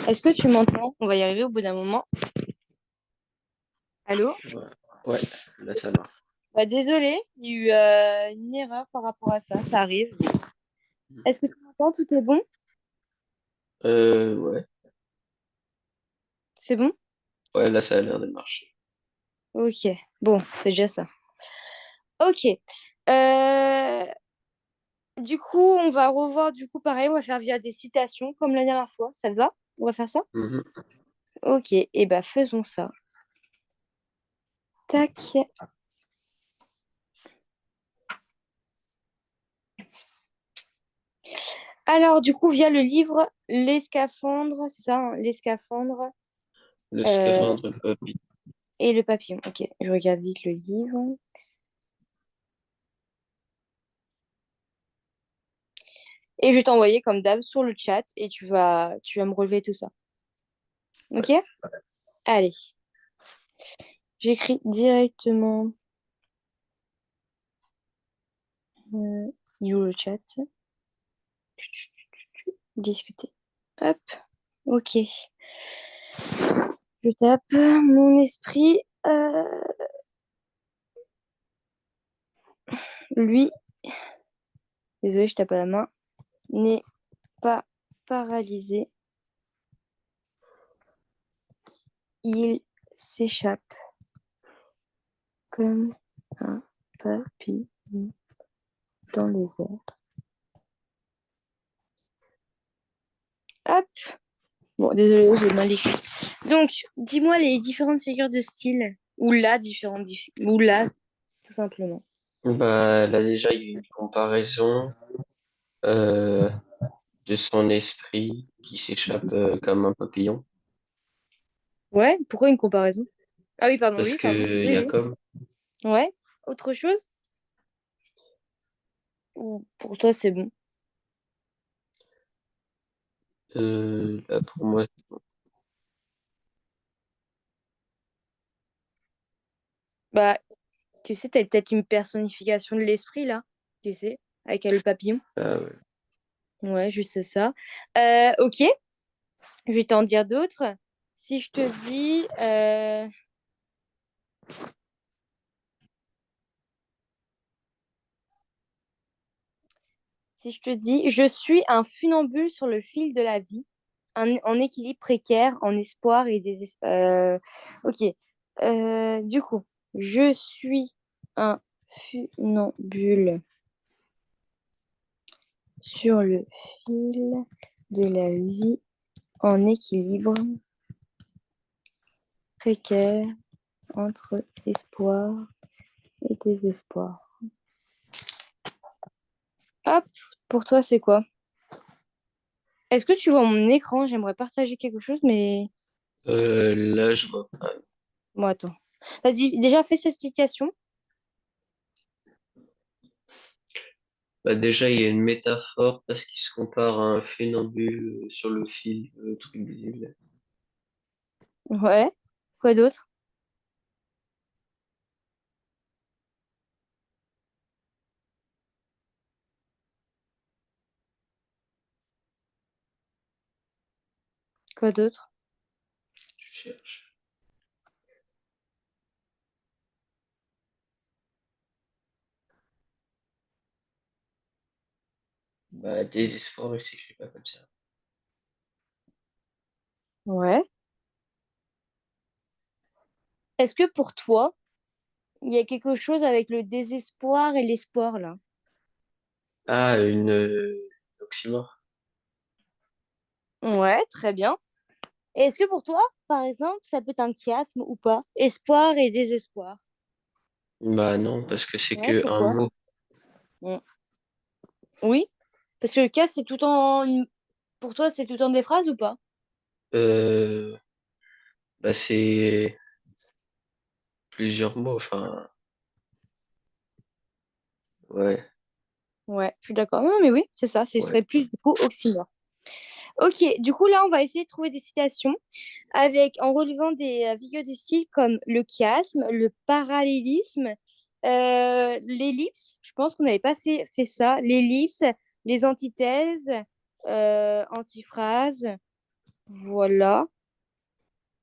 Est-ce que tu m'entends? On va y arriver au bout d'un moment. Allô? Ouais, ouais, là ça va. Bah, désolée, il y a eu une erreur par rapport à ça. Ça arrive. Est-ce que tu m'entends? Tout est bon? Ouais, C'est bon? ouais, là ça a l'air de marcher. Ok. Bon, c'est déjà ça. Ok. Euh, du coup, on va revoir, du coup, pareil, on va faire via des citations, comme la dernière fois. Ça te va? On va faire ça? Mhm. Ok. Et bah, faisons ça. Tac. Alors, du coup, via le livre Les scaphandres, c'est ça, hein, Les scaphandres Le euh, scaphandre papy. et le papillon. Ok, je regarde vite le livre. Et je vais t'envoyer comme d'hab sur le chat et tu vas me relever tout ça. Ouais. Ok? Allez, j'écris directement you le chat. Discuter. Hop, ok. Je tape mon esprit. Lui, désolé, je tape à la main, n'est pas paralysé. Il s'échappe comme un papillon dans les airs. Hop. Bon, désolé, j'ai mal écrit. Donc, dis-moi les différentes figures de style. Ou là, tout simplement. Bah là déjà il y a une comparaison euh, de son esprit qui s'échappe comme un papillon. Ouais, pourquoi une comparaison? Ah oui, pardon, Parce oui, pardon. que il y Oui, a oui. comme Ouais, autre chose? Ou pour toi, c'est bon? là, pour moi Bah, tu sais, t'as peut-être une personnification de l'esprit, là. Tu sais, avec le papillon. ouais. Ouais, juste ça. Ok, je vais t'en dire d'autres. Si je te dis... Si je te dis, je suis un funambule sur le fil de la vie, en équilibre précaire, en espoir et désespoir. Ok. Du coup, je suis un funambule sur le fil de la vie, en équilibre précaire entre espoir et désespoir. Hop, pour toi, c'est quoi? Est-ce que tu vois mon écran? J'aimerais partager quelque chose, mais Là je vois pas. bon, attends. Vas-y, déjà fais cette citation. Bah déjà il y a une métaphore parce qu'il se compare à un funambule sur le fil, truc bidule. Ouais. Quoi d'autre? Quoi d'autre? Je cherche. Bah désespoir il s'écrit pas comme ça. Ouais. Est-ce que pour toi, il y a quelque chose avec le désespoir et l'espoir là? Ah une oxymore. Ouais, très bien. Et est-ce que pour toi, par exemple, ça peut être un chiasme ou pas? Espoir et désespoir. Bah non, parce que c'est Ouais, que un pourquoi? mot. Mm. Oui, parce que le chiasme, c'est tout en... Pour toi, c'est tout en des phrases ou pas? Euh, Bah c'est plusieurs mots, enfin, ouais, Ouais, je suis d'accord. Non, mais oui, c'est ça. Ce ouais. serait plus du coup oxymore. Ok, du coup, là, on va essayer de trouver des citations avec, en relevant des figures du style comme le chiasme, le parallélisme, l'ellipse. Je pense qu'on n'avait pas fait ça. L'ellipse, les antithèses, antiphrases. Voilà.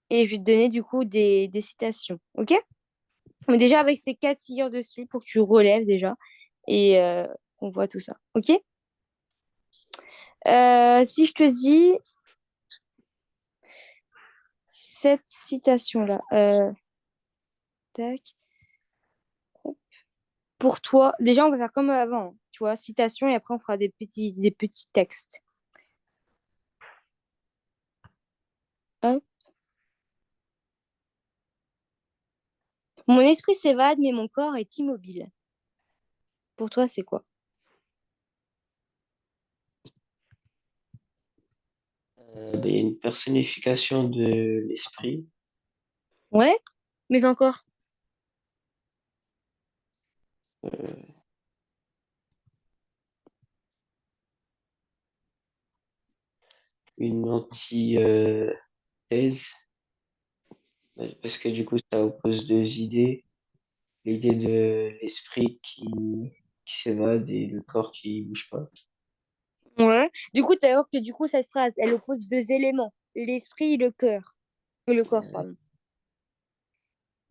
Et je vais te donner du coup des citations. Ok? Mais déjà, avec ces quatre figures de style pour que tu relèves déjà et qu'on voit tout ça. Ok? Si je te dis cette citation-là, tac. Pour toi, déjà, on va faire comme avant, hein, tu vois, citation et après on fera des petits textes. Hop. Mon esprit s'évade, mais mon corps est immobile. Pour toi, c'est quoi? Ben, il y a une personnification de l'esprit, Ouais, mais encore. euh, une antithèse, parce que du coup, ça oppose deux idées. L'idée de l'esprit qui s'évade et le corps qui bouge pas. Ouais. Du coup, tu as que du coup, cette phrase, elle oppose deux éléments, l'esprit et le cœur. Le corps, pardon.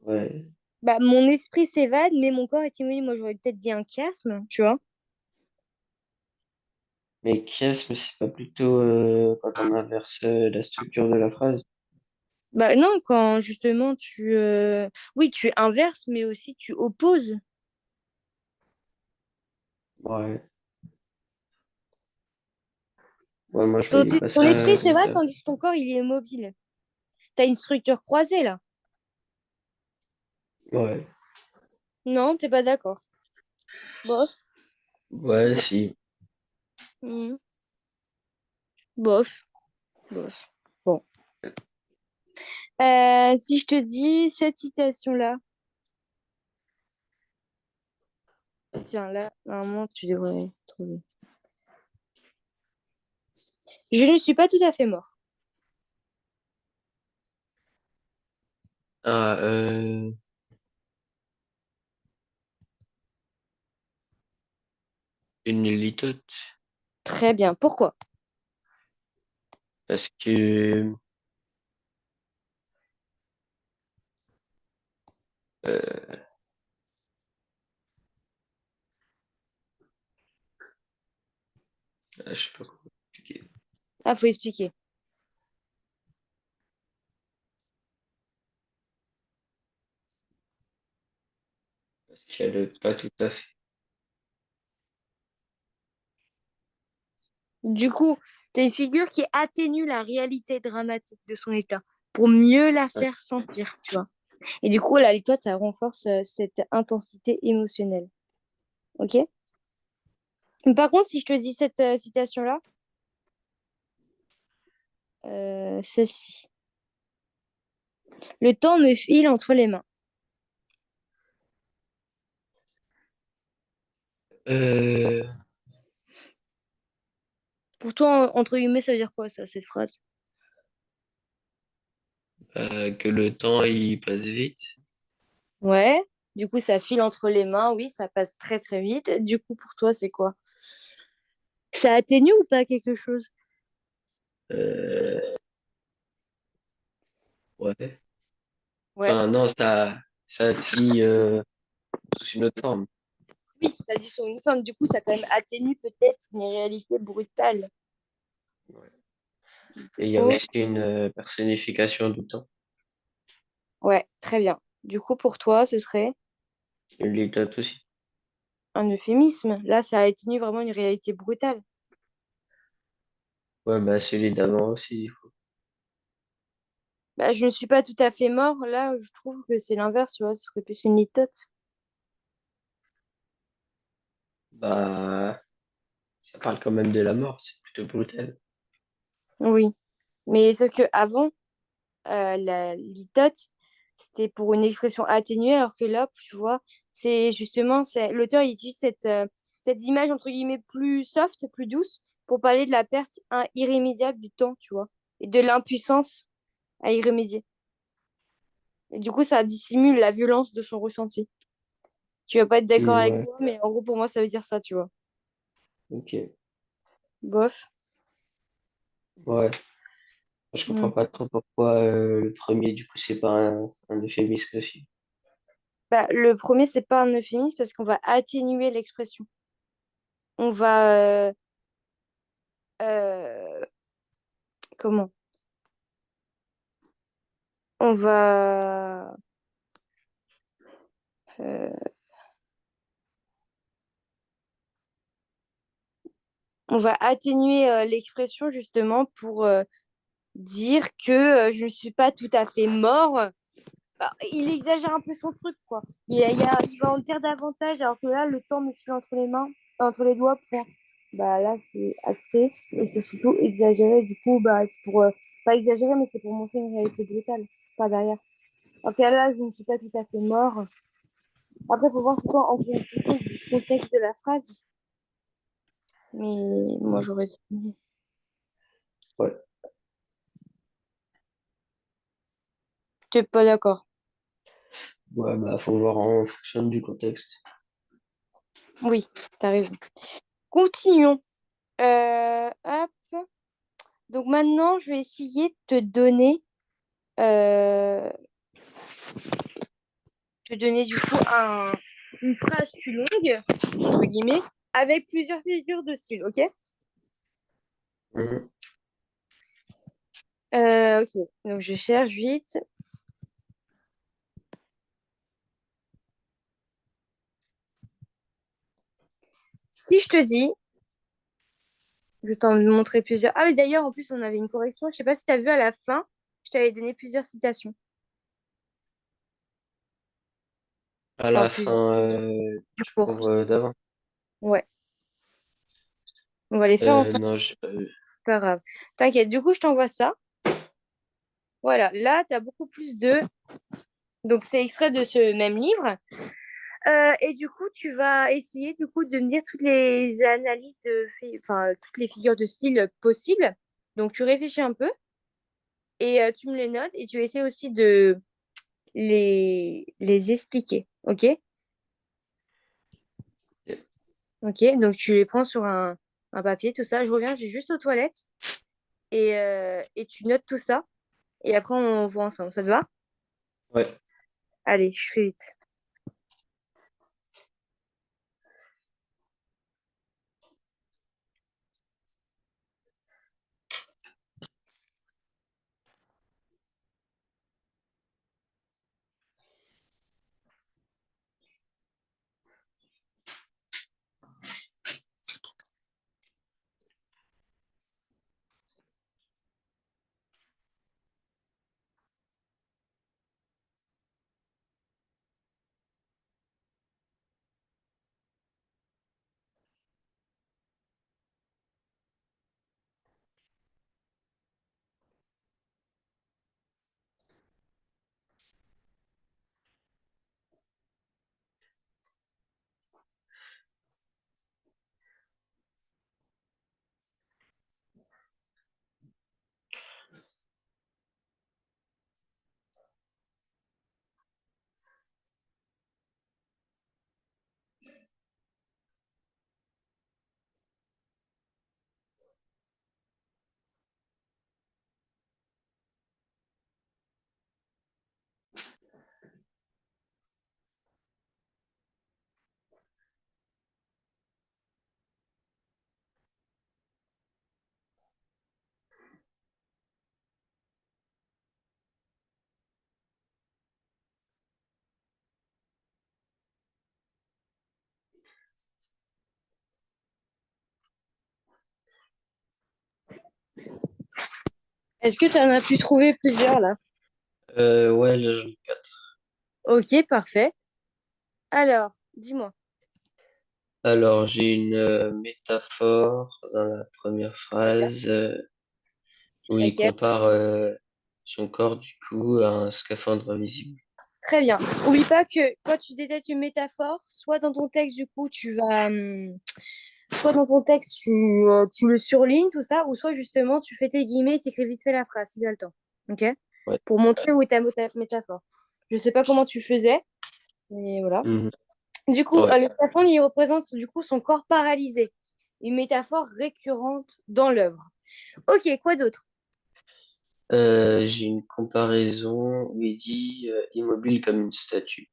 Ouais. Bah, mon esprit s'évade, mais mon corps est immobile. Moi, j'aurais peut-être dit un chiasme, tu vois. Mais chiasme, c'est pas plutôt quand on inverse la structure de la phrase. Bah non, quand justement oui, tu inverses, mais aussi tu opposes. Ouais. Ouais, moi, je voyais pas Ton ça esprit comme s'évade, ça. tandis que ton corps, il est immobile. T'as une structure croisée, là. Ouais. Non, t'es pas d'accord. Bof. Ouais, si. Hmm. Bof. Bof. Bon. Si je te dis cette citation-là, tiens, là, normalement, tu devrais trouver. Je ne suis pas tout à fait mort. Ah, une litote. Très bien. Pourquoi? Parce que euh, je sais pas comment expliquer. Ah, faut expliquer. Parce qu'elle pas tout à fait. Du coup, t'as une figure qui atténue la réalité dramatique de son état pour mieux la Ouais. faire sentir, tu vois. Et du coup, là, toi, ça renforce cette intensité émotionnelle. Ok? Mais par contre, si je te dis cette citation-là, celle-ci. Le temps me file entre les mains. Euh, Pour toi, entre guillemets, ça veut dire quoi, ça, cette phrase? que le temps il passe vite. Ouais. Du coup, ça file entre les mains. Oui, ça passe très, très vite. Du coup, pour toi, c'est quoi? Ça atténue ou pas quelque chose? Euh, ouais. Ouais. Enfin, non, ça dit sous une autre forme. Oui, ça dit sur une forme. Du coup, ça quand même atténue peut-être une réalité brutale. Ouais. Du Et il y a coup, aussi une personnification du temps. ouais, très bien. Du coup, pour toi, ce serait Une litote aussi. un euphémisme. Là, ça atténue vraiment une réalité brutale. Ouais, bah celui d'avant aussi. Bah, je ne suis pas tout à fait mort. Là, je trouve que c'est l'inverse, tu vois. Ce serait plus une litote. Bah, ça parle quand même de la mort, c'est plutôt brutal. Oui. Mais ce que avant, la litote, c'était pour une expression atténuée, alors que là, tu vois, c'est justement, l'auteur il utilise cette image entre guillemets plus soft, plus douce, pour parler de la perte irrémédiable du temps, tu vois, et de l'impuissance à y remédier. Et du coup, ça dissimule la violence de son ressenti. Tu vas pas être d'accord avec Ouais, moi, mais en gros, pour moi, ça veut dire ça, tu vois. ok. Bof. Ouais. Je comprends Hmm. pas trop pourquoi le premier, du coup, c'est pas un euphémisme aussi. Bah, le premier, c'est pas un euphémisme parce qu'on va atténuer l'expression. On va... euh, comment? On va... euh, on va atténuer l'expression justement pour dire que je ne suis pas tout à fait mort. Bah, il exagère un peu son truc, quoi. Il va en dire davantage, alors que là, le temps me file entre les mains, entre les doigts, point. Bah là, c'est acté, et c'est surtout exagéré. Du coup, bah, c'est pour, pas exagérer, mais c'est pour montrer une réalité brutale, pas derrière. Alors que là, je ne suis pas tout à fait mort. Après, il faut voir tout ça en fonction du contexte de la phrase. Mais moi, j'aurais dit, Ouais, t'es pas d'accord. ouais, bah, faut voir en fonction du contexte. Oui, t'as raison. Continuons. Hop. Donc maintenant, je vais essayer de euh, te donner du coup une phrase plus longue, entre guillemets, avec plusieurs figures de style, ok? Mhm. Ok, donc je cherche vite. Si je te dis, je vais t'en montrer plusieurs. Ah, mais d'ailleurs, en plus, on avait une correction. Je sais pas si tu as vu à la fin, je t'avais donné plusieurs citations. À Enfin, la plusieurs fin du du cours. cours d'avant. Ouais, on va les faire ensemble, Non, j'ai pas vu. c'est pas grave. T'inquiète, du coup, je t'envoie ça. Voilà, là, tu as beaucoup plus de... Donc, c'est extrait de ce même livre. Et du coup, tu vas essayer du coup de me dire toutes les analyses enfin toutes les figures de style possibles. Donc tu réfléchis un peu et tu me les notes et tu essaies aussi de les expliquer. Ok? Ok. Ok, donc tu les prends sur un papier, tout ça. Je reviens, j'ai juste aux toilettes et tu notes tout ça et après on voit ensemble. Ça te va? Ouais. Allez, je fais vite. Est-ce que tu en as pu trouver plusieurs là? Ouais, là, j'en ai quatre. Ok, parfait. Alors, dis-moi. Alors, j'ai une métaphore dans la première phrase où il Laquelle? compare son corps, du coup, à un scaphandre invisible. Très bien. Oublie pas que quand tu détectes une métaphore, soit dans ton texte, du coup, soit dans ton texte, tu le surlignes, tout ça, ou soit justement, tu fais tes guillemets et tu écris vite fait la phrase, si tu as le temps. OK? Ouais. Pour montrer où est ta métaphore. Je sais pas comment tu faisais, mais voilà. Mhm. Du coup, Ouais. le scaphandre, il représente du coup son corps paralysé. Une métaphore récurrente dans l'œuvre. OK, quoi d'autre? J'ai une comparaison où il dit immobile comme une statue.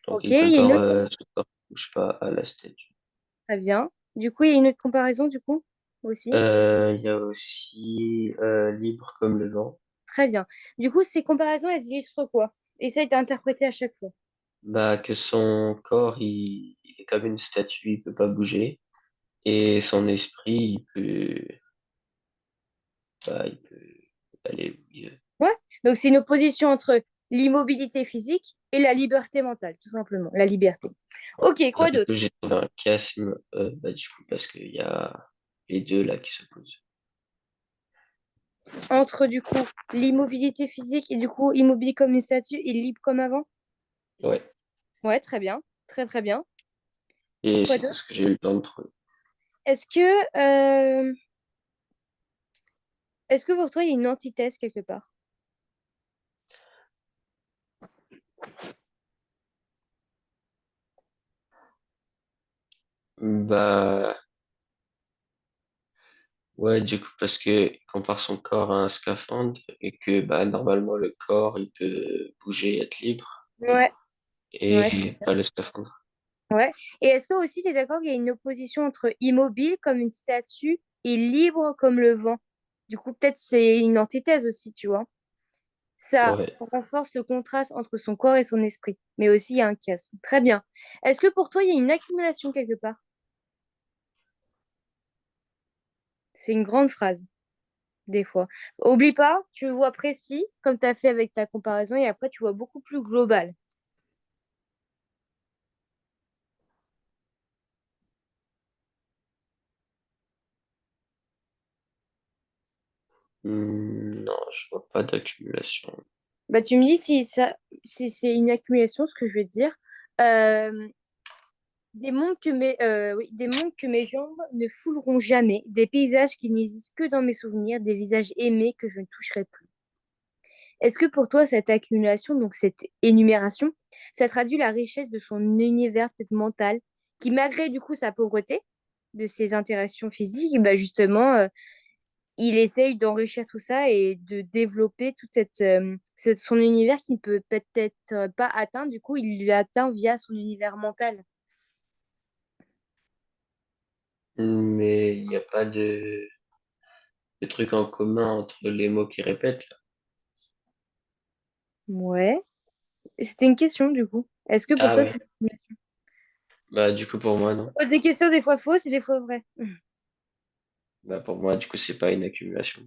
Donc Ok, il y a une autre. son corps ne bouge pas à la statue. Très bien. Du coup, il y a une autre comparaison, du coup, aussi. Il y a aussi libre comme le vent. Très bien. Du coup, ces comparaisons, elles illustrent quoi? Essaye d'interpréter à chaque fois. Bah, que son corps, il est comme une statue, il peut pas bouger. Et son esprit, il peut aller où il veut. Ouais. Donc, c'est une opposition entre l'immobilité physique et la liberté mentale, tout simplement. La liberté. Ouais. Ok, Alors, quoi du coup, d'autre? j'ai trouvé un chiasme, du coup, parce qu'il y a les deux là qui s'opposent. Entre, du coup, l'immobilité physique et, du coup, immobile comme une statue et libre comme avant? Ouais. Ouais, très bien. Très, très bien. Et Quoi c'est tout d'autre? ce que j'ai eu le temps de trouver. Est-ce que, euh, est-ce que pour toi, il y a une antithèse quelque part? Bah, ouais, du coup, parce que il compare son corps à un scaphandre et que, bah, normalement, le corps, il peut bouger et être libre Ouais, ouais, très et bien. pas le scaphandre. Ouais. Et est-ce que aussi tu es d'accord qu'il y a une opposition entre immobile comme une statue et libre comme le vent? Du coup, peut-être c'est une antithèse aussi, tu vois. Ça Ouais. renforce le contraste entre son corps et son esprit, mais aussi il y a un chiasme. Très bien. Est-ce que pour toi, il y a une accumulation quelque part? C'est une grande phrase, des fois. Oublie pas, tu vois précis, comme tu as fait avec ta comparaison, et après, tu vois beaucoup plus global. Non, je vois pas d'accumulation. Bah, tu me dis si ça, si c'est une accumulation, ce que je veux dire. Euh, oui, des mondes que mes jambes ne fouleront jamais, des paysages qui n'existent que dans mes souvenirs, des visages aimés que je ne toucherai plus. Est-ce que pour toi, cette accumulation, donc cette énumération, ça traduit la richesse de son univers peut-être mental, qui malgré du coup sa pauvreté, de ses interactions physiques, bah justement, il essaye d'enrichir tout ça et de développer toute son univers qui ne peut peut-être pas atteindre, du coup, il l'atteint via son univers mental. Mais il n'y a pas de truc en commun entre les mots qu'il répète, là. Ouais. C'était une question, du coup. Est-ce que pour Ah toi, ouais. c'est... Bah, du coup, pour moi, non. Pose des questions des fois fausses et des fois vraies. Bah, pour moi, du coup, c'est pas une accumulation.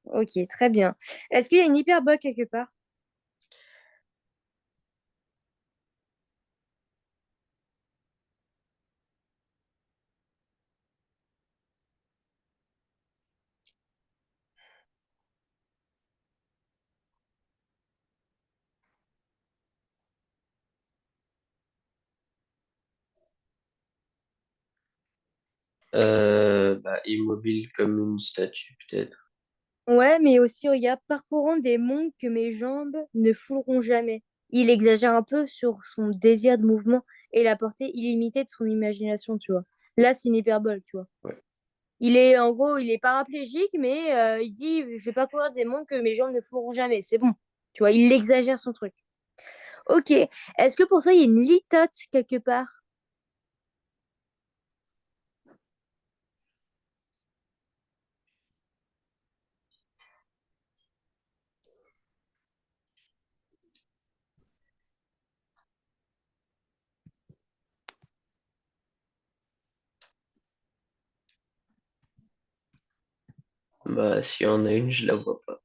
Ok, très bien. Est-ce qu'il y a une hyperbole quelque part? Immobile comme une statue, peut-être. Ouais, mais aussi, regarde, parcourant des mondes que mes jambes ne fouleront jamais. Il exagère un peu sur son désir de mouvement et la portée illimitée de son imagination, tu vois. Là, c'est une hyperbole, tu vois. Ouais. Il est, en gros, il est paraplégique, mais il dit, je vais pas courir des mondes que mes jambes ne fouleront jamais. C'est bon. Tu vois, il exagère son truc. Ok. Est-ce que pour toi, il y a une litote quelque part? Bah, s'il y en a une, je la vois pas.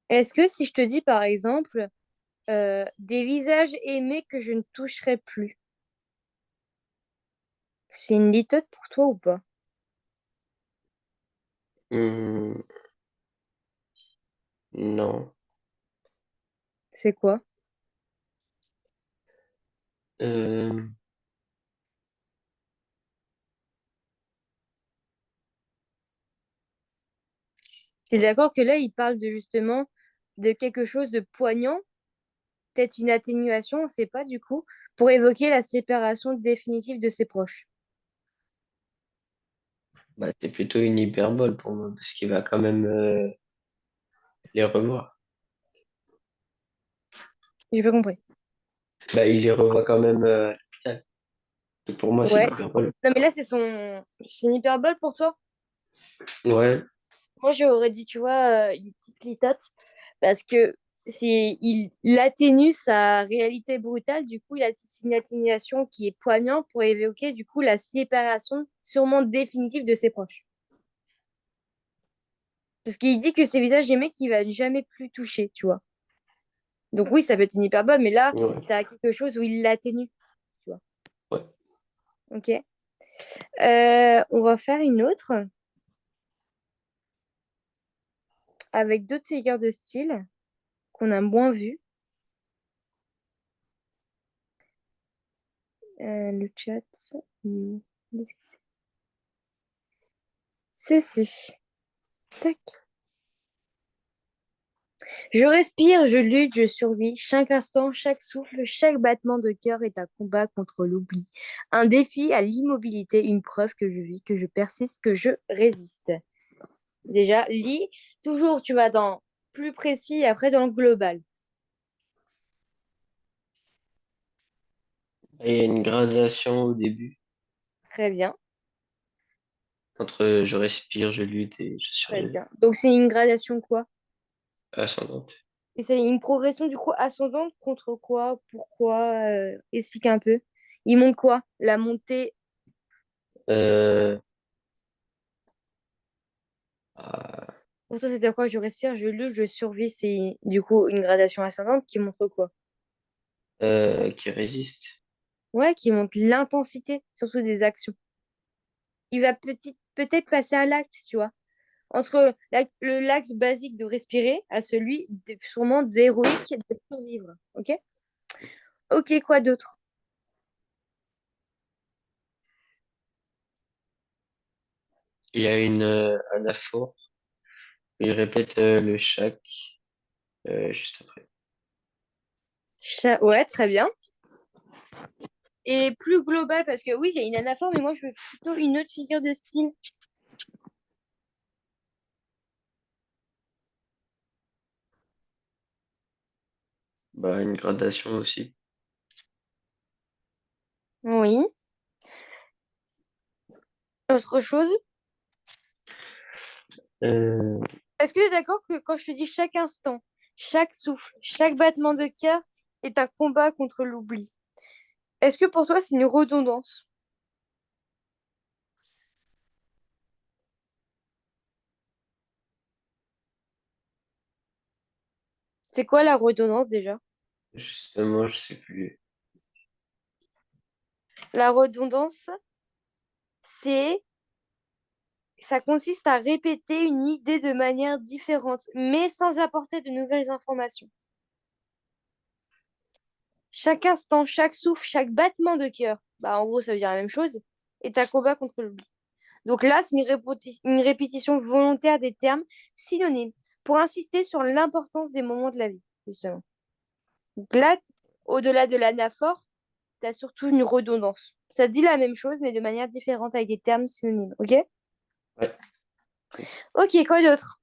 Est-ce que si je te dis, par exemple, des visages aimés que je ne toucherai plus, c'est une litote pour toi ou pas? Hmm, non. C'est quoi? Euh, Tu es d'accord que là, il parle de justement de quelque chose de poignant, peut-être une atténuation, on ne sait pas du coup, pour évoquer la séparation définitive de ses proches. c'est plutôt une hyperbole pour moi, parce qu'il va quand même les revoit. J'ai pas compris. Bah, il les revoit quand même à l'hôpital. Et pour moi, c'est Ouais. une hyperbole. Non, mais là, c'est une hyperbole pour toi. Ouais, Moi, j'aurais dit, tu vois, une petite litote, parce que il atténue sa réalité brutale. Du coup, c'est une atténuation qui est poignante pour évoquer, du coup, la séparation sûrement définitive de ses proches. Parce qu'il dit que c'est le visage des mecs qu'il va jamais plus toucher, tu vois. Donc oui, ça peut être une hyperbole, mais là, ouais, tu as quelque chose où il l'atténue, tu vois. ouais. Ok. On va faire une autre avec d'autres figures de style qu'on a moins vues. Le chat. hmm, Ceci. Tac. Je respire, je lutte, je survis. Chaque instant, chaque souffle, chaque battement de cœur est un combat contre l'oubli. Un défi à l'immobilité, une preuve que je vis, que je persiste, que je résiste. Déjà, lis. Toujours, tu vas dans plus précis et après dans le global. Et il y a une gradation au début Très bien, entre je respire, je lutte et je très survis. bien. Donc, c'est une gradation quoi? Ascendante. Et c'est une progression du coup ascendante contre quoi? Pourquoi? Explique un peu. Il monte quoi? La montée. Euh, ah, Pour toi, c'était quoi? Je respire, je lutte, je survis. C'est du coup une gradation ascendante qui montre quoi? qui résiste. Ouais, qui montre l'intensité, surtout des actions. Il va peut-être passer à l'acte, tu vois. Entre l'acte basique de respirer à celui sûrement d'héroïque de survivre. Ok? Ok, quoi d'autre? Il y a une anaphore. Il répète le chaque juste après. Ouais, très bien. Et plus global, parce que oui, il y a une anaphore, mais moi, je veux plutôt une autre figure de style. Bah, une gradation aussi. Oui. Autre chose? Euh, Est-ce que tu es d'accord que quand je te dis chaque instant, chaque souffle, chaque battement de cœur est un combat contre l'oubli? Est-ce que pour toi, c'est une redondance? C'est quoi la redondance déjà? justement, je sais plus. La redondance, c'est ça consiste à répéter une idée de manière différente, mais sans apporter de nouvelles informations. Chaque instant, chaque souffle, chaque battement de cœur, bah en gros, ça veut dire la même chose, est un combat contre l'oubli. Donc là, c'est une répétition volontaire des termes synonymes pour insister sur l'importance des moments de la vie, justement. Donc là, au-delà de l'anaphore, tu as surtout une redondance. Ça dit la même chose, mais de manière différente avec des termes synonymes. Ok? Ouais. Ok, quoi d'autre?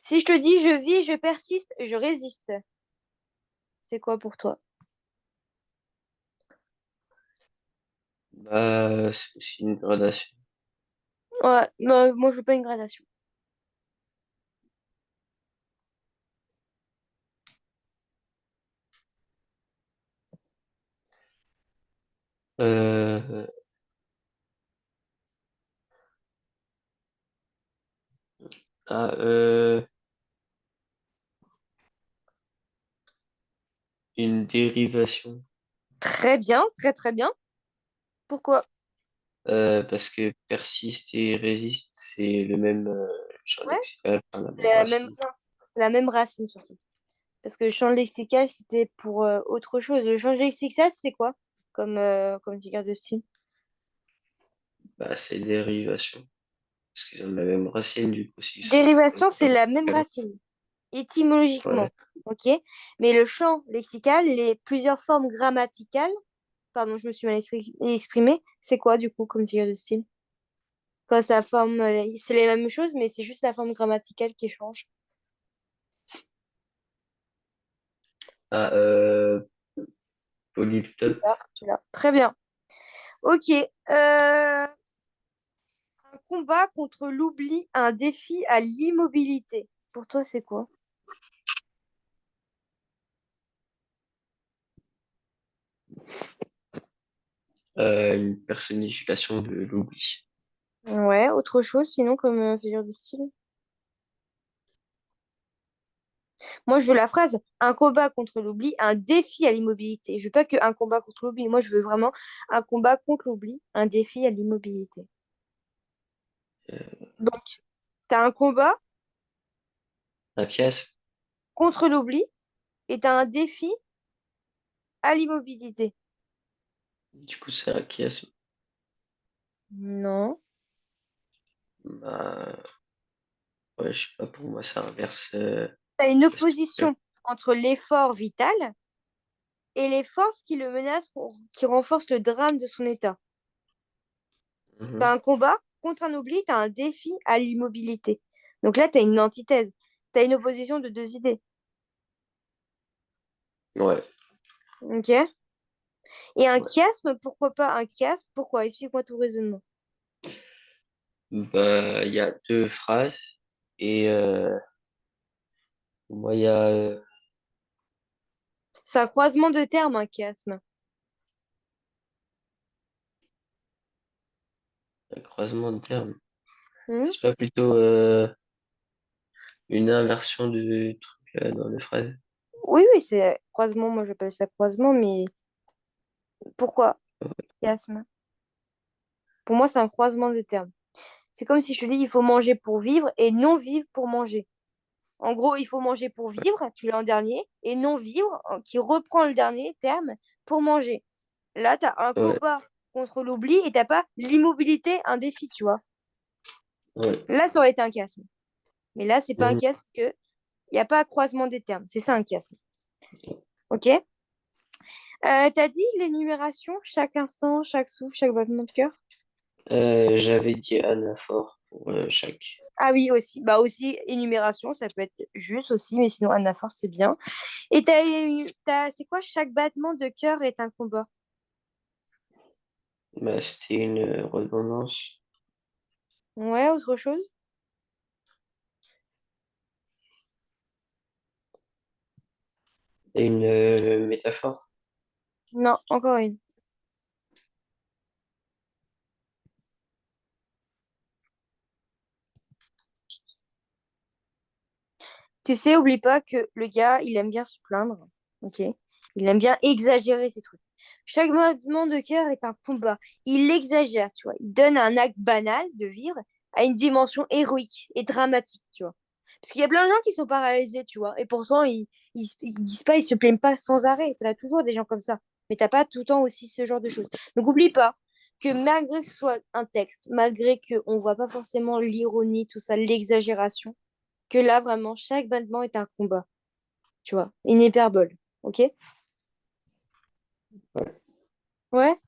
Si je te dis je vis, je persiste, je résiste, c'est quoi pour toi? Bah, c'est aussi une gradation. Ouais, non, moi je veux pas une gradation. Euh, ah, une dérivation. Très bien, très très bien. Pourquoi? Parce que persiste et résiste, c'est le même champ Ouais, lexical, enfin, la même la même, racine. non, c'est la même racine surtout. Parce que le champ lexical, c'était pour autre chose. Le champ lexical, c'est quoi comme figure de style? Bah, c'est dérivation. Parce qu'ils ont la même racine, du coup, s'ils sont dans le Dérivation, c'est champ la même lexical. racine, Ouais. étymologiquement. Ok? Mais le champ lexical, les plusieurs formes grammaticales, pardon, je me suis mal exprimée, c'est quoi du coup comme figure de style? Quand ça forme, c'est les mêmes choses, mais c'est juste la forme grammaticale qui change. Ah, Polyptop. Tu l'as. Très bien. Ok. Un combat contre l'oubli, un défi à l'immobilité. Pour toi, c'est quoi? Une personnification de l'oubli. Ouais, autre chose sinon comme figure de style. Moi, je veux la phrase un combat contre l'oubli, un défi à l'immobilité. Je veux pas que un combat contre l'oubli. Moi, je veux vraiment un combat contre l'oubli, un défi à l'immobilité. Euh, Donc, tu as un combat un chiasme. contre l'oubli et tu as un défi à l'immobilité. Du coup, c'est un chiasme. Non. Bah, ouais, je sais pas, pour moi, ça inverse Tu as une la structure. opposition entre l'effort vital et les forces qui le menacent, qui renforcent le drame de son état. Tu as Mhm. un combat contre un oubli, tu as un défi à l'immobilité. Donc là, tu as une antithèse. Tu as une opposition de deux idées. Ouais, Ok? Et un ouais. chiasme, pourquoi pas un chiasme? Pourquoi? Explique-moi ton raisonnement. Bah, il y a deux phrases et moi, il y a C'est un croisement de termes, un chiasme. un croisement de termes. Hmm. C'est pas plutôt une inversion de truc dans les phrases. Oui, oui, c'est croisement. Moi, j'appelle ça croisement, mais pourquoi chiasme? Pour moi, c'est un croisement de termes. C'est comme si je te dis il faut manger pour vivre et non vivre pour manger. En gros, il faut manger pour vivre, tu l'as en dernier, et non vivre, qui reprend le dernier terme, pour manger. Là, tu as un Ouais, combat contre l'oubli et t'as pas l'immobilité, un défi, tu vois. ouais. Là, ça aurait été un chiasme. Mais là, c'est pas un Mhm. chiasme parce que il n'y a pas croisement des termes. C'est ça un chiasme. OK? T'as dit l'énumération, chaque instant, chaque souffle, chaque battement de cœur? J'avais dit anaphore pour chaque. Ah oui, aussi. Bah aussi, énumération, ça peut être juste aussi, mais sinon, anaphore, c'est bien. Et c'est quoi? Chaque battement de cœur est un combat. Bah, c'était une redondance Ouais, autre chose? et une métaphore. Non, encore une. Tu sais, oublie pas que le gars, il aime bien se plaindre. OK? Il aime bien exagérer ses trucs. Chaque battement de cœur est un combat. Il exagère, tu vois. Il donne un acte banal de vivre à une dimension héroïque et dramatique, tu vois. Parce qu'il y a plein de gens qui sont paralysés, tu vois. Et pourtant, ils disent pas, ils se plaignent pas sans arrêt. Tu as toujours des gens comme ça. Mais t'as pas tout le temps aussi ce genre de choses. Donc, oublie pas que malgré que ce soit un texte, malgré qu'on voit pas forcément l'ironie, tout ça, l'exagération, que là, vraiment, chaque battement est un combat, tu vois. Une hyperbole, ok? Ouais. Ouais?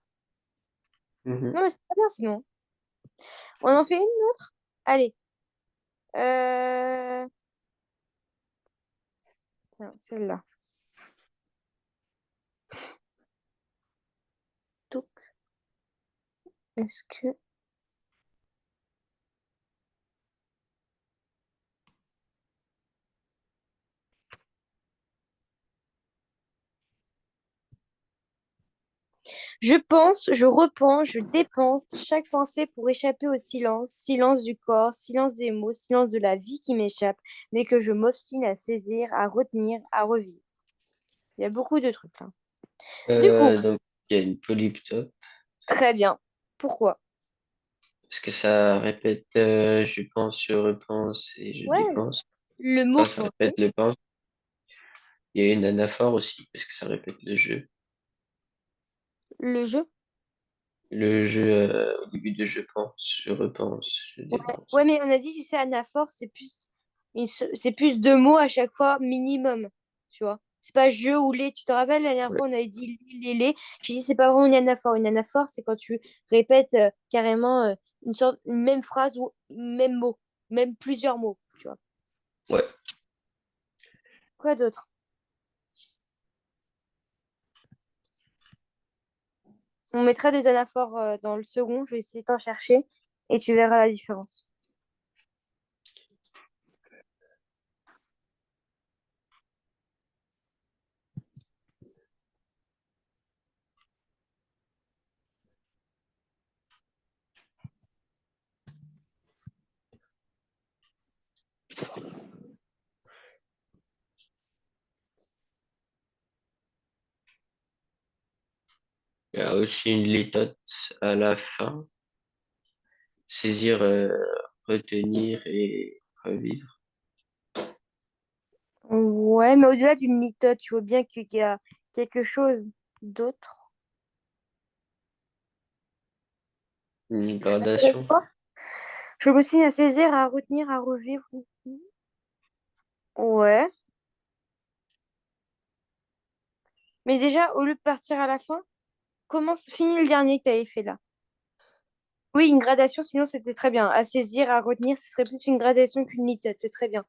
Mhm. Non, mais c'est pas bien sinon. On en fait une autre? Allez. Euh... Tiens, celle-là. Touc. Est-ce que... Je pense, je repense, je dépense chaque pensée pour échapper au silence, silence du corps, silence des mots, silence de la vie qui m'échappe, mais que je m'obstine à saisir, à retenir, à revivre. Il y a beaucoup de trucs là. Du coup, Donc, il y a une polyptope très bien. Pourquoi? parce que ça répète je pense, je repense et je Ouais, dépense. le mot Enfin, ça répète penser, le pense. Il y a une anaphore aussi parce que ça répète le jeu. le jeu. Le jeu au début de je pense, je repense, je Ouais, dépense. ouais, mais on a dit, tu sais, anaphore, c'est plus deux mots à chaque fois minimum, tu vois. C'est pas je ou les. Tu te rappelles, la dernière Ouais, fois, on avait dit les. J'ai dit, c'est pas vraiment une anaphore. Une anaphore, c'est quand tu répètes carrément une même phrase ou même mot, même plusieurs mots, tu vois. ouais. Quoi d'autre? On mettra des anaphores dans le second. Je vais essayer de t'en chercher et tu verras la différence. Il y a aussi une litote à la fin. Saisir, retenir et revivre. Ouais, mais au-delà d'une litote, tu vois bien qu'il y a quelque chose d'autre. Une gradation. Je me signe à saisir, à retenir, à revivre. Ouais. Mais déjà, au lieu de partir à la fin, commence, finis le dernier que tu avais fait là. Oui, une gradation, sinon c'était très bien. À saisir, à retenir, ce serait plus une gradation qu'une litote, c'est très bien.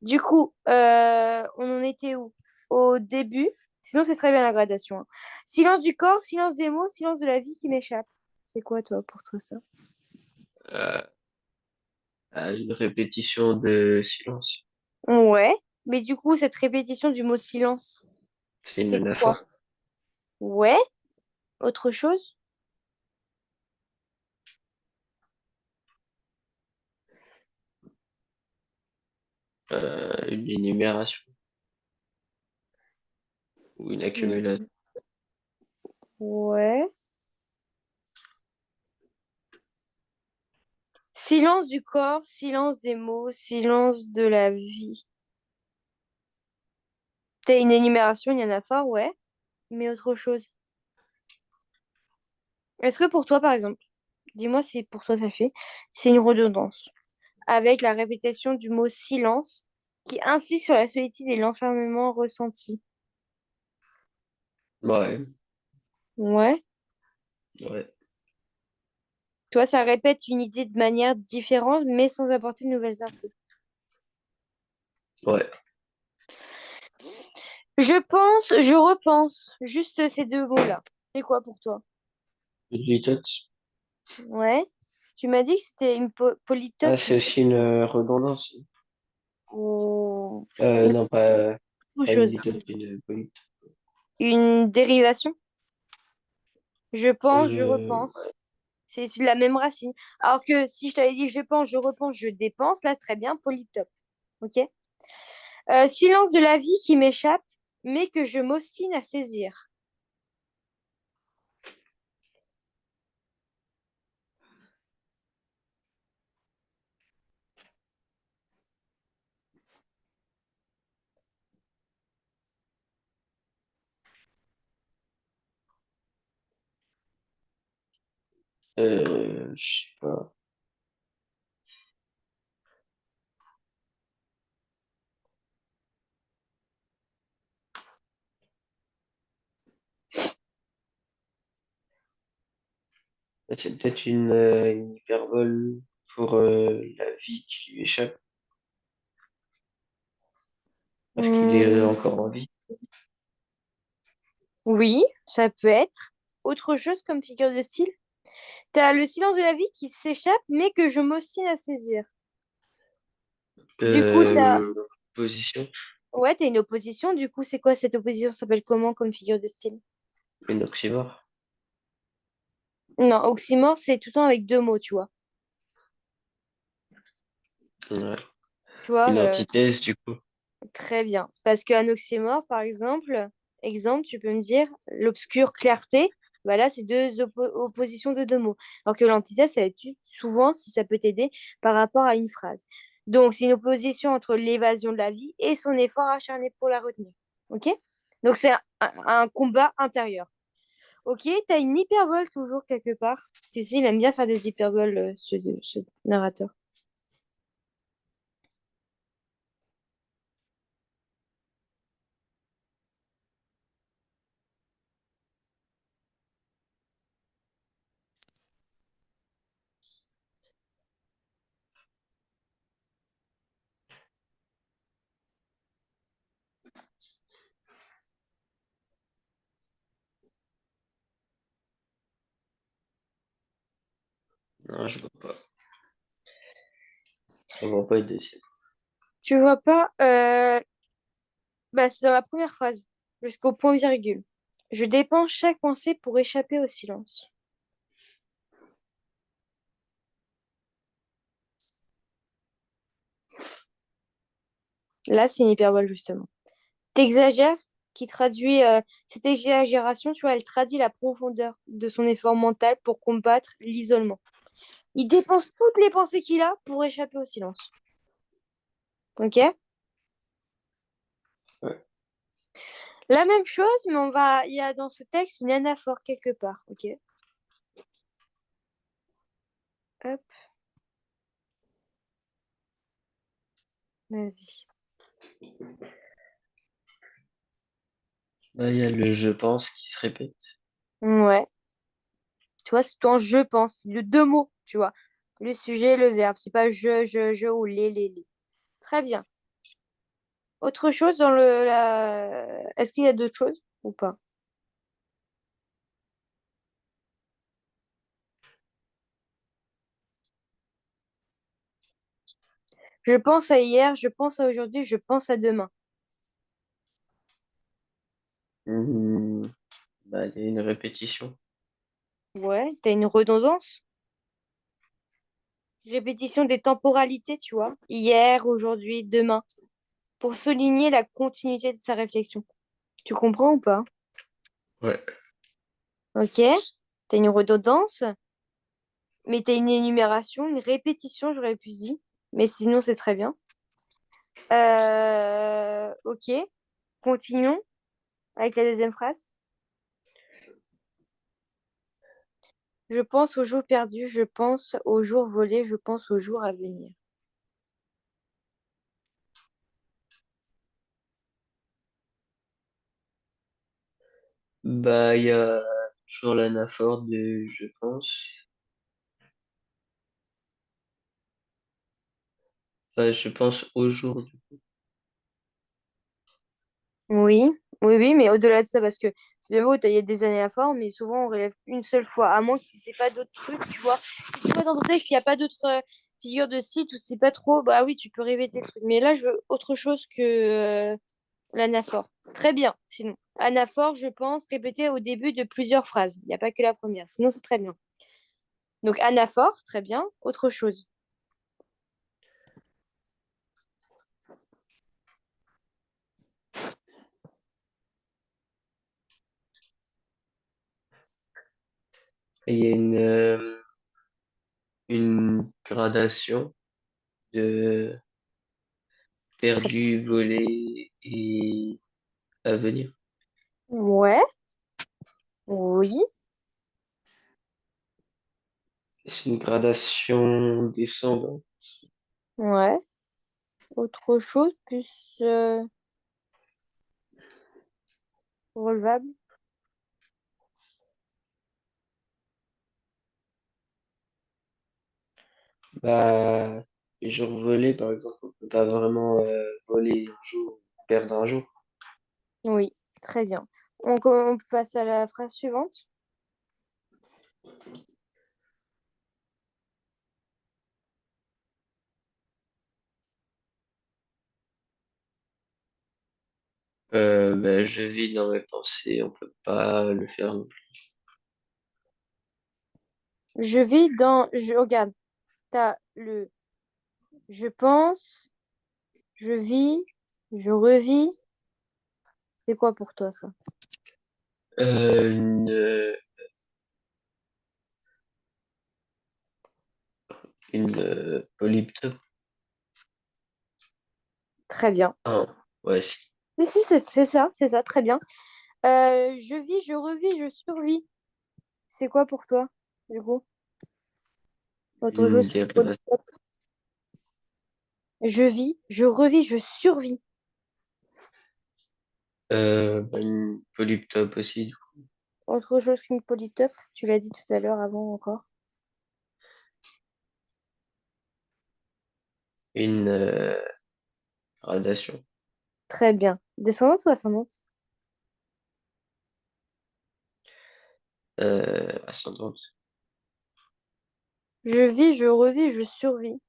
Du coup, on en était où? Au début. Sinon, ce serait bien la gradation, hein. Silence du corps, silence des mots, silence de la vie qui m'échappe. C'est quoi, toi, pour toi, ça? Euh, à une répétition de silence. Ouais. Mais du coup, cette répétition du mot silence, C'est une c'est quoi? anaphore. Ouais. Autre chose? Une énumération ou une accumulation. Ouais. Silence du corps, silence des mots, silence de la vie. T'as une énumération, il y en a fort, ouais. Mais autre chose. Est-ce que pour toi, par exemple, dis-moi si pour toi ça le fait, c'est une redondance, avec la répétition du mot silence qui insiste sur la solitude et l'enfermement ressenti. Ouais, Ouais. ouais, Tu vois, ça répète une idée de manière différente, mais sans apporter de nouvelles infos. ouais. Je pense, je repense, juste ces deux mots-là. C'est quoi pour toi? Une litote. Ouais. Tu m'as dit que c'était une Ah, polytope, c'est aussi une redondance. ou une Non, pas, autre pas une chose. litote, une polype. Une dérivation. Je pense, je Euh, repense. C'est la même racine. Alors que si je t'avais dit je pense, je repense, je dépense, là, c'est très bien, polytope. Ok? Silence de la vie qui m'échappe, mais que je m'ostine à saisir. je sais pas. C'est peut-être une hyperbole pour la vie qui lui échappe, parce qu'il est Hmm, encore en vie. oui, ça peut être. Autre chose comme figure de style. T'as le silence de la vie qui s'échappe, mais que je m'ostine à saisir. Du coup, Une position, ouais, t'as une opposition. Du coup, c'est quoi cette opposition? Ça s'appelle comment comme figure de style? une oxymore. Non, oxymore, c'est tout le temps avec deux mots, tu vois. Ouais. Tu vois, Une antithèse, du coup. très bien. Parce qu'un oxymore, par exemple, tu peux me dire l'obscure clarté, bah là, c'est deux oppositions de deux mots. Alors que l'antithèse, ça va être souvent, si ça peut t'aider, par rapport à une phrase. Donc, c'est une opposition entre l'évasion de la vie et son effort acharné pour la retenir. OK? Donc, c'est un combat intérieur. OK? Tu as une hyperbole toujours quelque part. Tu sais, il aime bien faire des hyperboles, ce narrateur. Non, je vois pas. Je vois pas le deuxième. Tu vois pas, bah, c'est dans la première phrase, jusqu'au point virgule. Je dépense chaque pensée pour échapper au silence. Là, c'est une hyperbole, justement. T'exagères, qui traduit cette exagération, tu vois, elle traduit la profondeur de son effort mental pour combattre l'isolement. Il dépense toutes les pensées qu'il a pour échapper au silence. Ok? Ouais. La même chose, mais il y a dans ce texte une anaphore quelque part. Ok? Hop, vas-y. Là, il y a le je pense qui se répète. Ouais. Tu vois, c'est quand je pense, le deux mots, tu vois. Le sujet, le verbe. C'est pas je ou les. Très bien. Autre chose dans Est-ce qu'il y a d'autres choses ou pas? Je pense à hier, je pense à aujourd'hui, je pense à demain. Hmm, bah, il y a une répétition. Ouais, t'as une redondance. Répétition des temporalités, tu vois. Hier, aujourd'hui, demain. Pour souligner la continuité de sa réflexion. Tu comprends ou pas? Ouais. Ok. T'as une redondance, mais t'as une énumération, une répétition, j'aurais pu se dire. Mais sinon, c'est très bien. Ok. Continuons avec la deuxième phrase. Je pense aux jours perdus, je pense aux jours volés, je pense aux jours à venir. Bah, il y a toujours l'anaphore de je pense. Enfin, je pense au jour. Oui, oui, mais au-delà de ça, parce que c'est bien beau, il y a des années à fort, mais souvent on relève une seule fois, à moins que tu sais pas d'autres trucs, tu vois. Si tu vois dans ton texte, il n'y a pas d'autres figures de site ou c'est pas trop, bah oui, tu peux répéter le truc. Mais là, je veux autre chose que l'anaphore. Très bien, sinon. Anaphore, je pense, répéter au début de plusieurs phrases. Il n'y a pas que la première, sinon c'est très bien. Donc anaphore, très bien. Autre chose. Il y a une gradation de Très... perdu, volé et à venir. Ouais, oui, C'est une gradation descendante. ouais. Autre chose, plus relevable. Bah, les jours volés, par exemple, on peut pas vraiment voler un jour, perdre un jour. Oui, très bien. On passe à la phrase suivante. Bah, je vis dans mes pensées, on peut pas le faire non plus. Regarde, t'as le je pense, je vis, je revis. C'est quoi pour toi ça? Une, polyptope. Très bien. Ah, ouais, si. Si, si, c'est ça, très bien. Je vis, je revis, je survis. C'est quoi pour toi, du coup? Autre Une chose. dérivation. Je vis, je revis, je survis. Bah, une polyptope aussi, du coup. Autre chose qu'une polytope. Tu l'as dit tout à l'heure avant encore. Une gradation Très bien. Descendante ou ascendante? ascendante. Je vis, je revis, je survis.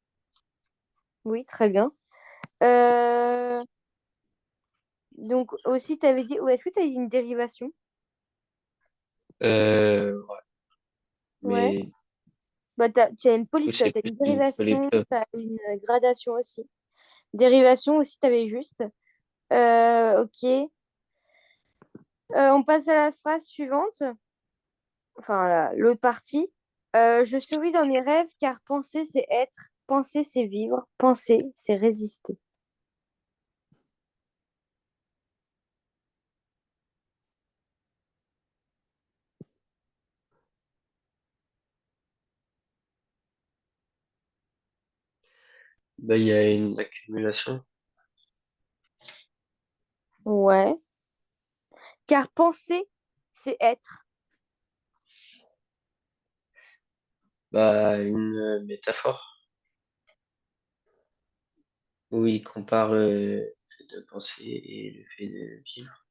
Oui, très bien. Euh, donc aussi, tu avais dit, ou est-ce que tu as dit une dérivation? Ouais, Ouais. mais Bah, tu as une du coup, c'est t'as plus une une dérivation, polyplobe. tu as une gradation aussi. Dérivation aussi, tu avais juste. Ok. On passe à la phrase suivante. Enfin, l'autre partie. Je survis dans mes rêves car penser, c'est être. Penser, c'est vivre. Penser, c'est résister. Bah, il y a une accumulation. Ouais. Car penser, c'est être. Bah, une métaphore où il compare le fait de penser et le fait de vivre.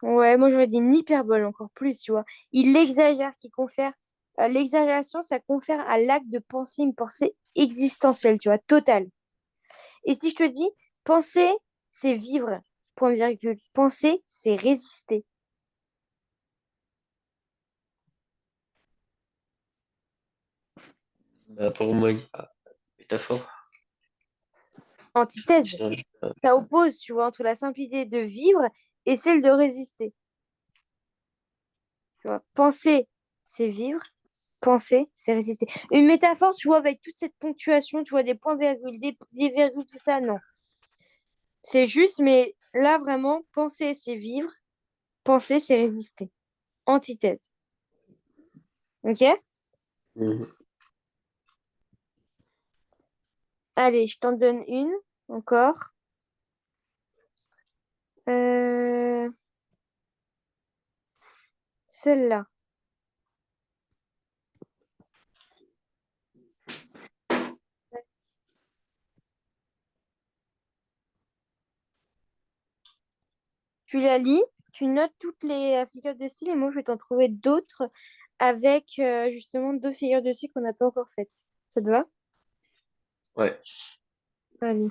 Ouais, moi j'aurais dit une hyperbole encore plus, tu vois. Il exagère, qui confère. L'exagération, ça confère à l'acte de penser une pensée existentielle, tu vois, totale. Et si je te dis, penser, c'est vivre, point virgule. Penser, c'est résister. Bah, pour moi, il y a métaphore. Antithèse. Sinon, Ça oppose, tu vois, entre la simplicité de vivre et celle de résister. Tu vois. Penser, c'est vivre. Penser, c'est résister. Une métaphore, tu vois, avec toute cette ponctuation, tu vois, des points virgules, des virgules, tout ça, non. C'est juste, mais là, vraiment, penser, c'est vivre. Penser, c'est résister. Antithèse. Ok? Mhm. Allez, je t'en donne une encore. Euh, Celle-là. Tu la lis, tu notes toutes les figures de style et moi, je vais t'en trouver d'autres avec justement deux figures de style qu'on n'a pas encore faites. Ça te va? Ouais. Allez.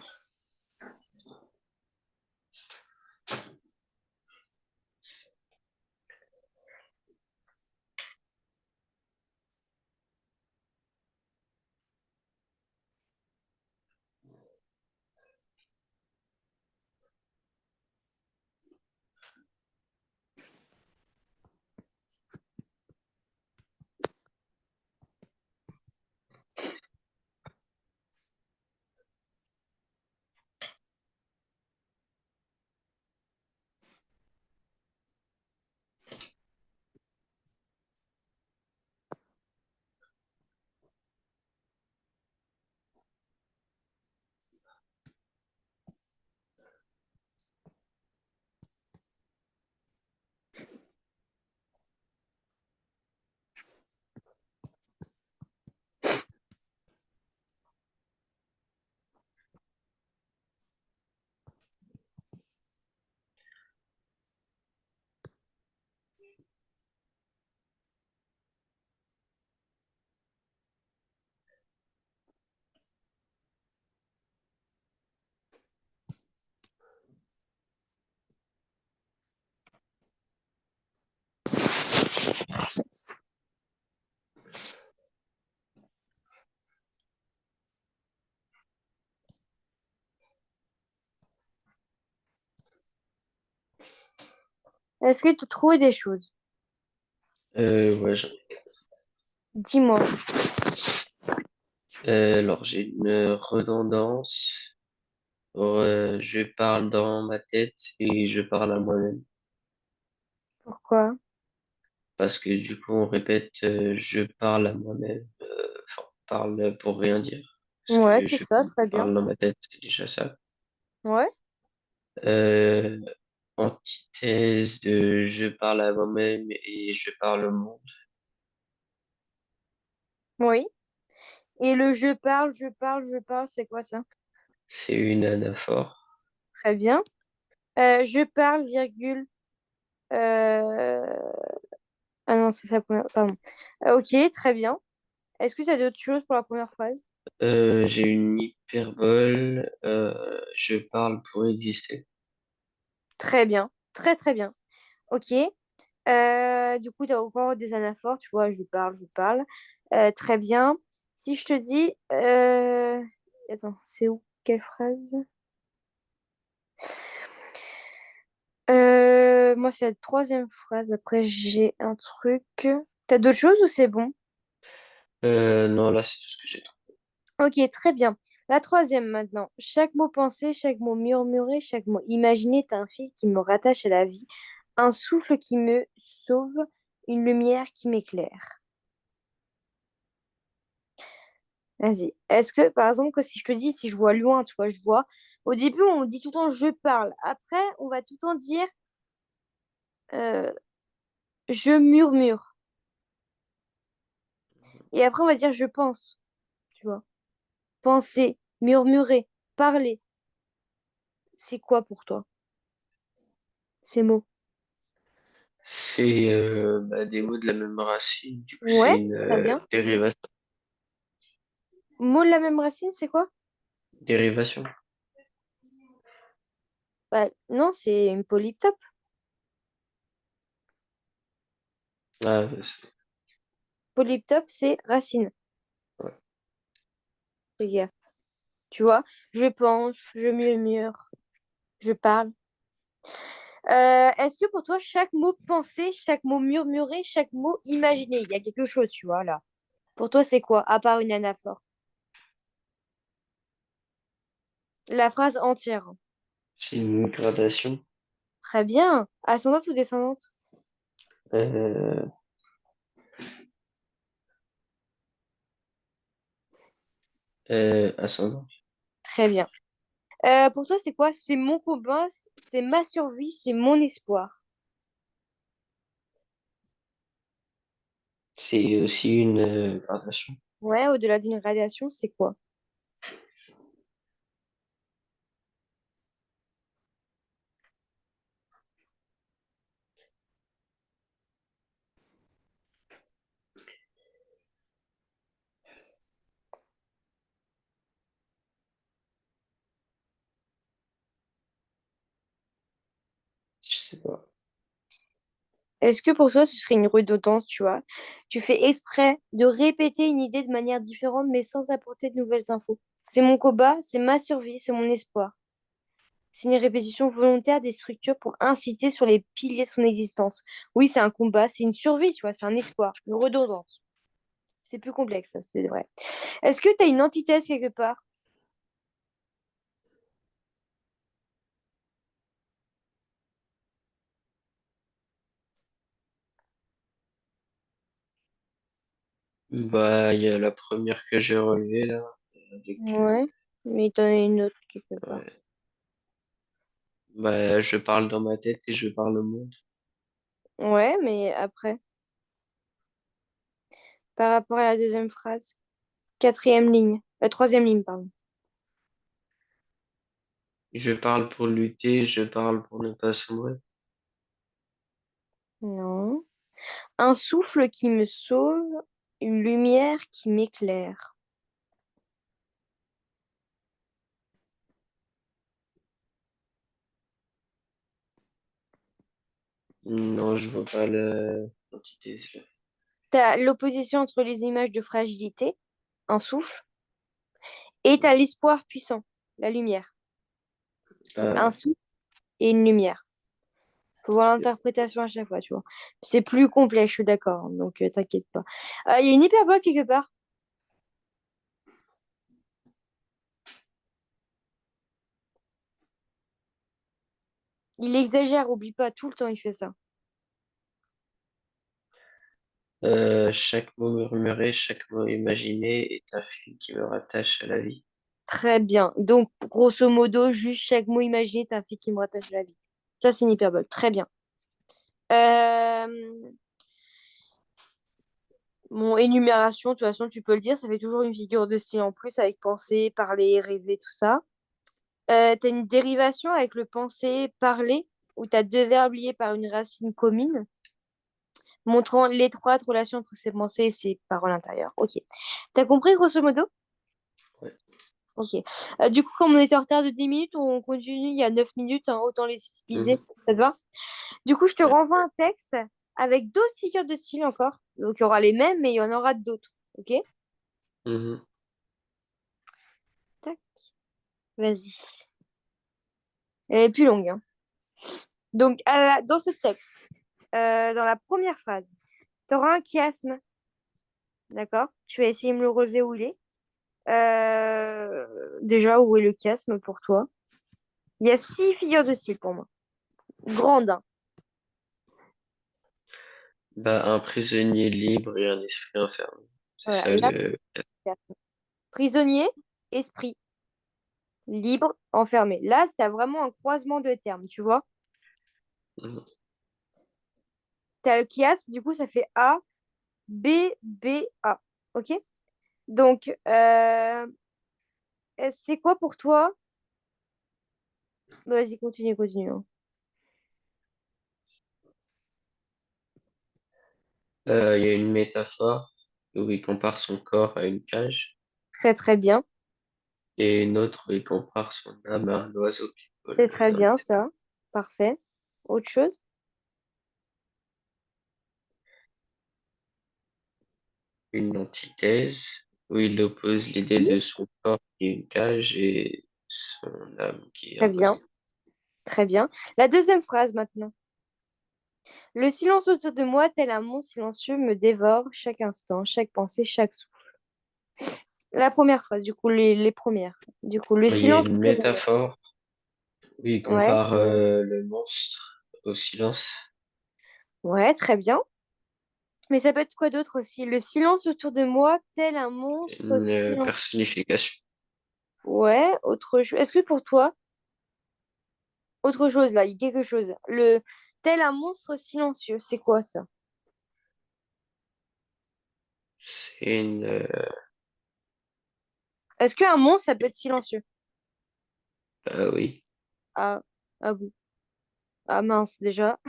Est-ce que tu trouves des choses? Ouais, Dis-moi. alors, j'ai une redondance. Je parle dans ma tête et je parle à moi-même. Pourquoi? Parce que du coup, on répète je parle à moi-même. Enfin, parle pour rien dire. Parce Ouais, que c'est je ça, très bien. parle dans ma tête, c'est déjà ça. Ouais, Euh, Antithèse de je parle à moi-même et je parle au monde. oui. Et le je parle, je parle, je parle, c'est quoi ça? C'est une anaphore. Très bien. Je parle, virgule. euh, Ah non, c'est ça. Pardon. Ok, très bien. Est-ce que tu as d'autres choses pour la première phrase? J'ai une hyperbole. Je parle pour exister. Très bien, très très bien. Ok. Du coup, tu as encore des anaphores, tu vois, je parle, je parle. Très bien. Si je te dis... Attends, c'est où? Quelle phrase? Moi, c'est la troisième phrase. Après, j'ai un truc. T'as d'autres choses ou c'est bon? Non, là, c'est tout ce que j'ai trouvé. Ok, très bien. La troisième maintenant. Chaque mot pensé, chaque mot murmuré, chaque mot imaginé est un fil qui me rattache à la vie, un souffle qui me sauve, une lumière qui m'éclaire. Vas-y. Est-ce que, par exemple, que si je te dis, si je vois loin, tu vois, je vois. Au début, on dit tout le temps je parle. Après, on va tout le temps dire euh, je murmure. Et après, on va dire je pense, tu vois. Penser, murmurer, parler. C'est quoi pour toi, ces mots? C'est des mots de la même racine. Du coup, c'est Ouais, une très bien. dérivation. Mots de la même racine, c'est quoi? Dérivation. Bah, non, c'est une polytope. Ah, Polytope, c'est racine. ouais. Regarde. Tu vois, je pense, je murmure, je parle. Est-ce que pour toi, chaque mot pensé, chaque mot murmuré, chaque mot imaginé, il y a quelque chose, tu vois, là. Pour toi, c'est quoi, à part une anaphore? La phrase entière. C'est une gradation. Très bien. Ascendante ou descendante? Euh, ascendant. Très bien. Pour toi, c'est quoi? C'est mon combat, c'est ma survie, c'est mon espoir. C'est aussi une gradation. Ouais, au-delà d'une radiation, c'est quoi? Je sais pas. Est-ce que pour toi, ce serait une redondance, tu vois? Tu fais exprès de répéter une idée de manière différente, mais sans apporter de nouvelles infos. C'est mon combat, c'est ma survie, c'est mon espoir. C'est une répétition volontaire des structures pour inciter sur les piliers de son existence. Oui, c'est un combat, c'est une survie, tu vois, c'est un espoir, une redondance. C'est plus complexe, ça, c'est vrai. Est-ce que tu as une antithèse quelque part? Bah, il y a la première que j'ai relevée là, avec Ouais, mais tu en as une autre quelque part. ouais. Bah, je parle dans ma tête et je parle au monde. Ouais, mais après, par rapport à la deuxième phrase, quatrième ligne, troisième ligne, pardon. Je parle pour lutter, je parle pour ne pas sombrer. Non. Un souffle qui me sauve, une lumière qui m'éclaire. Non, je vois pas l'antithèse là. T'as l'opposition entre les images de fragilité, un souffle, et t'as l'espoir puissant, la lumière. Donc Ah, un souffle et une lumière. Faut voir l'interprétation à chaque fois, tu vois. C'est plus complet, je suis d'accord, hein, donc t'inquiète pas. Il y a une hyperbole quelque part. Il exagère, oublie pas, tout le temps il fait ça. chaque mot murmuré, chaque mot imaginé est un fil qui me rattache à la vie. Très bien. Donc, grosso modo, juste chaque mot imaginé est un fil qui me rattache à la vie. Ça, c'est une hyperbole. Très bien. Euh, Mon énumération, de toute façon, tu peux le dire, ça fait toujours une figure de style en plus avec penser, parler, rêver, tout ça. Tu as une dérivation avec le penser, parler, où tu as deux verbes liés par une racine commune. montrant l'étroite relation entre ses pensées et ses paroles intérieures. Ok. T'as compris grosso modo? Ouais. Ok. Du coup, comme on était en retard de 10 minutes, on continue. Il y a 9 minutes, hein, autant les utiliser. Mhm. Ça te va? Du coup, je te Ouais. renvoie un texte avec d'autres figures de style encore. Donc, il y aura les mêmes, mais il y en aura d'autres. Ok? Mhm. Tac. Vas-y. Elle est plus longue, hein. Donc, dans ce texte, dans la première phrase, tu auras un chiasme. D'accord? Tu vas essayer de me le relever où il est. Déjà, où est le chiasme pour toi? Il y a 6 figures de style pour moi. Grande, hein. Bah, un prisonnier libre et un esprit enfermé. C'est Voilà. ça Là, le. prisonnier, esprit, libre, enfermé. Là, c'est vraiment un croisement de termes, tu vois? Mhm. Tu as le chiasme, du coup, ça fait A, B, B, A. OK? Donc, c'est quoi pour toi? Vas-y, continue, continue, hein. Il y a une métaphore où il compare son corps à une cage Très, très bien. et une autre où il compare son âme à un oiseau qui vole C'est très dans bien, l'espace. ça. Parfait. Autre chose? Une antithèse où il oppose l'idée Oui. de son corps qui est une cage et son âme qui est Très un bien. oiseau. Très bien. La deuxième phrase maintenant. Le silence autour de moi, tel un monstre silencieux, me dévore chaque instant, chaque pensée, chaque souffle. La première phrase, du coup, les premières. Du coup, le Il y a silence une autour de moi. métaphore où il Ouais, compare le monstre au silence. ouais, très bien. Mais ça peut être quoi d'autre aussi? Le silence autour de moi, tel un monstre Une silencieux. personnification. Ouais, autre chose. Est-ce que pour toi, autre chose là, il y a quelque chose. Le tel un monstre silencieux, c'est quoi ça? C'est une. Est-ce qu'un monstre, ça peut être silencieux? Ah oui. Ah, ah bon. Ah mince, déjà.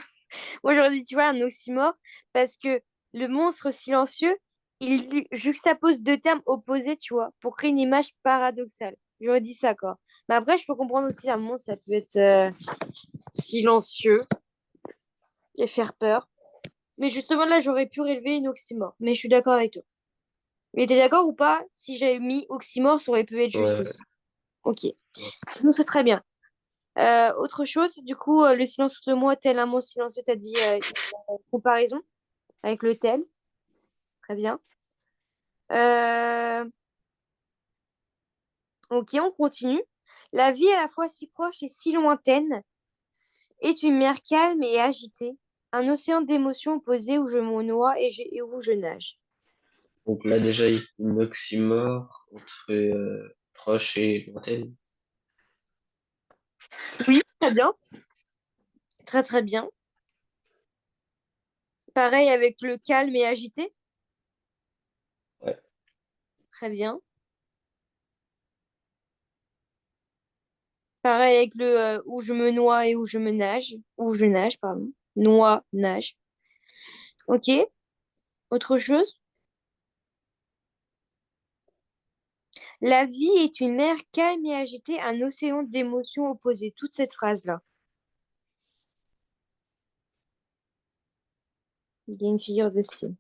Moi, j'aurais dit, tu vois, un oxymore, parce que le monstre silencieux, il juxtapose deux termes opposés, tu vois, pour créer une image paradoxale. J'aurais dit ça, quoi. Mais après, je peux comprendre aussi, un monstre, ça peut être silencieux et faire peur. Mais justement, là, j'aurais pu relever une oxymore. Mais je suis d'accord avec toi. Mais t'es d'accord ou pas? Si j'avais mis oxymore, ça aurait pu être juste Ouais. aussi. Ok. Ouais. Sinon, c'est très bien. Autre chose, du coup, le silence autour de moi, tel un mot silencieux, t'as dit une comparaison avec le tel. Très bien. Euh, ok, on continue. La vie, à la fois si proche et si lointaine, est une mer calme et agitée, un océan d'émotions opposées où je me noie et où je nage. Donc là, déjà, il y a une oxymore entre proche et lointaine. Oui, très bien. Très, très bien. Pareil avec le calme et agité. Ouais. Très bien. Pareil avec le où je me noie et où je me nage. Où je nage, pardon. Noie, nage. Ok. Autre chose. La vie est une mer calme et agitée, un océan d'émotions opposées. Toute cette phrase-là. Il y a une figure de style.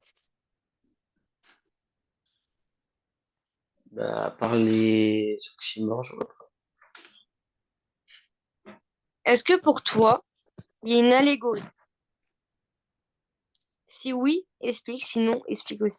Bah, à part les oxymores, je vois pas. Est-ce que pour toi, il y a une allégorie? Si oui, explique. Sinon, explique aussi.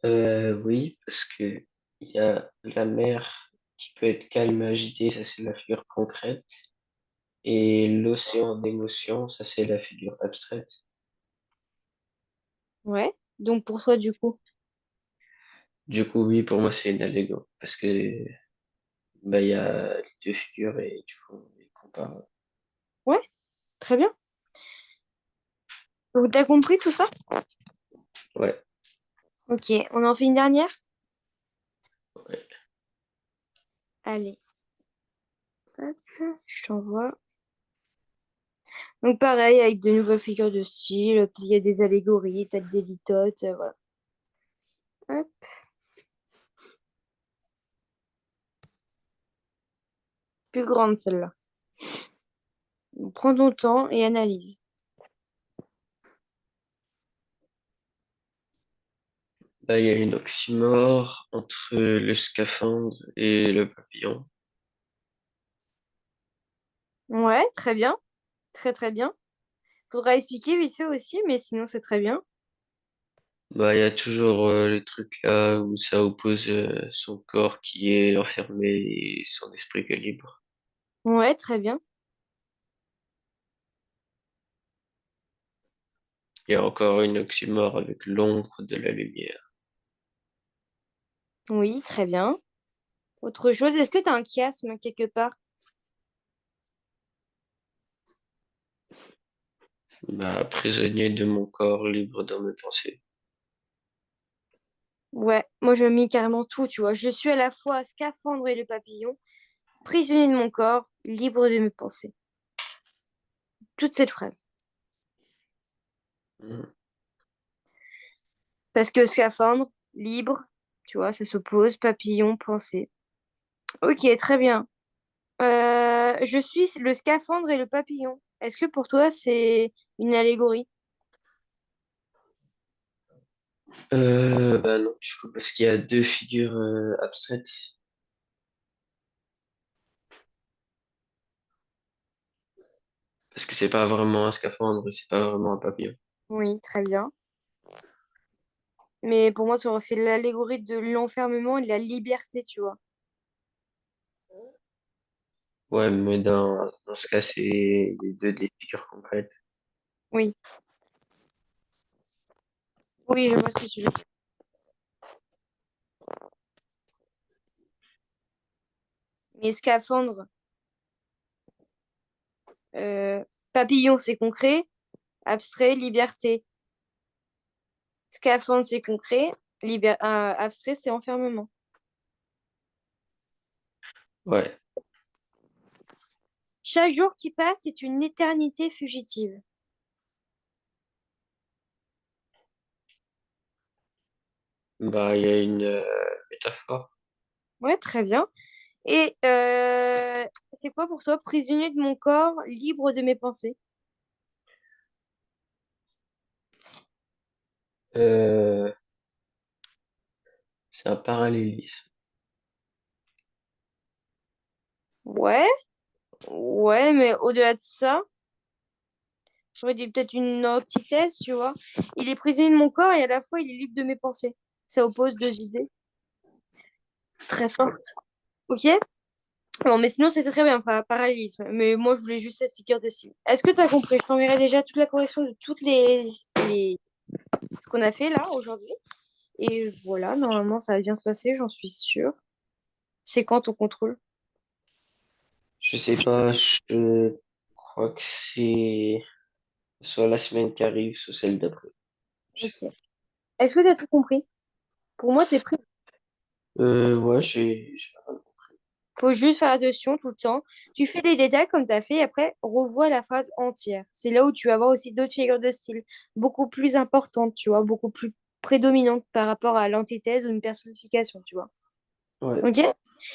Oui, parce que il y a la mer qui peut être calme et agitée, ça c'est la figure concrète. Et l'océan d'émotions, ça c'est la figure abstraite. Ouais. Donc pour toi, du coup. Du coup, oui, pour moi c'est une allégorie. Parce que bah, il y a les deux figures et du coup, on les compare. Ouais. Très bien. Donc, t'as compris tout ça? Ouais, Ok, on en fait une dernière? ouais. Allez, hop, je t'envoie. Donc, pareil, avec de nouvelles figures de style, il y a des allégories, peut-être des litotes, voilà. Hop, plus grande celle-là. Donc, prends ton temps et analyse. Là, il y a une oxymore entre le scaphandre et le papillon. Ouais, très bien. Très, très bien. Faudra expliquer vite fait aussi, mais sinon, c'est très bien. Bah, il y a toujours le truc là où ça oppose son corps qui est enfermé et son esprit qui est libre. Ouais, très bien. Il y a encore une oxymore avec l'ombre de la lumière. Oui, très bien. Autre chose, est-ce que tu as un chiasme quelque part? Bah, prisonnier de mon corps, libre dans mes pensées. Ouais, moi je mis carrément tout, tu vois. Je suis à la fois scaphandre et le papillon, prisonnier de mon corps, libre de mes pensées. Toute cette phrase. Mhm. Parce que scaphandre, libre, tu vois, ça s'oppose, papillon, pensée. Ok, très bien. Je suis le scaphandre et le papillon. Est-ce que pour toi c'est une allégorie? Bah non, du coup, parce qu'il y a deux figures abstraites. Parce que c'est pas vraiment un scaphandre, c'est pas vraiment un papillon. Oui, très bien. Mais pour moi, ça aurait fait l'allégorie de l'enfermement et de la liberté, tu vois. Ouais, mais dans ce cas, c'est les deux des figures concrètes. Oui, oui, je vois ce que tu veux dire. Mais scaphandre, euh, papillon, c'est concret. Abstrait, liberté. Scaphandre, c'est concret. Abstrait, c'est enfermement. Ouais, Chaque jour qui passe est une éternité fugitive. bah il y a une métaphore. Ouais, très bien. Et c'est quoi pour toi, prisonnier de mon corps, libre de mes pensées? Euh, c'est un parallélisme. Ouais, ouais, mais au-delà de ça, j'aurais dit peut-être une antithèse, tu vois. Il est prisonnier de mon corps et à la fois il est libre de mes pensées. Ça oppose deux idées très fortes. Ok? Bon, mais sinon c'était très bien, pas parallélisme. Mais moi je voulais juste cette figure de style. Est-ce que tu as compris? Je t'enverrai déjà toute la correction de toutes ce qu'on a fait là aujourd'hui. Et voilà, normalement ça va bien se passer, j'en suis sûre. C'est quand ton contrôle? Je sais pas, je crois que c'est soit la semaine qui arrive, soit celle d'après. Je sais Ok. Est-ce que tu as tout compris? Pour moi, t'es pris. pas. Ouais, j'ai pas mal compris. Faut juste faire attention tout le temps. Tu fais des détails comme tu as fait et après, revois la phrase entière. C'est là où tu vas avoir aussi d'autres figures de style beaucoup plus importantes, tu vois, beaucoup plus prédominantes par rapport à l'antithèse ou une personnification, tu vois. Ouais, Ok?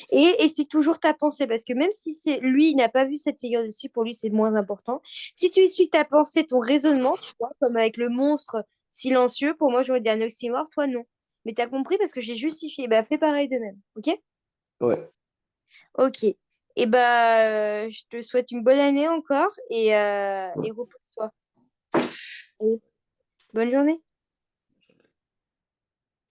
Et explique toujours ta pensée parce que même si c'est lui, il n'a pas vu cette figure de style, pour lui, c'est moins important. Si tu expliques ta pensée, ton raisonnement, tu vois, comme avec le monstre silencieux, pour moi, j'aurais dit un oxymore, toi, non. Mais tu as compris parce que j'ai justifié. Bah, fais pareil de même. Ok? ouais. Ok. Et bah, je te souhaite une bonne année encore et repose-toi. Allez, bonne journée.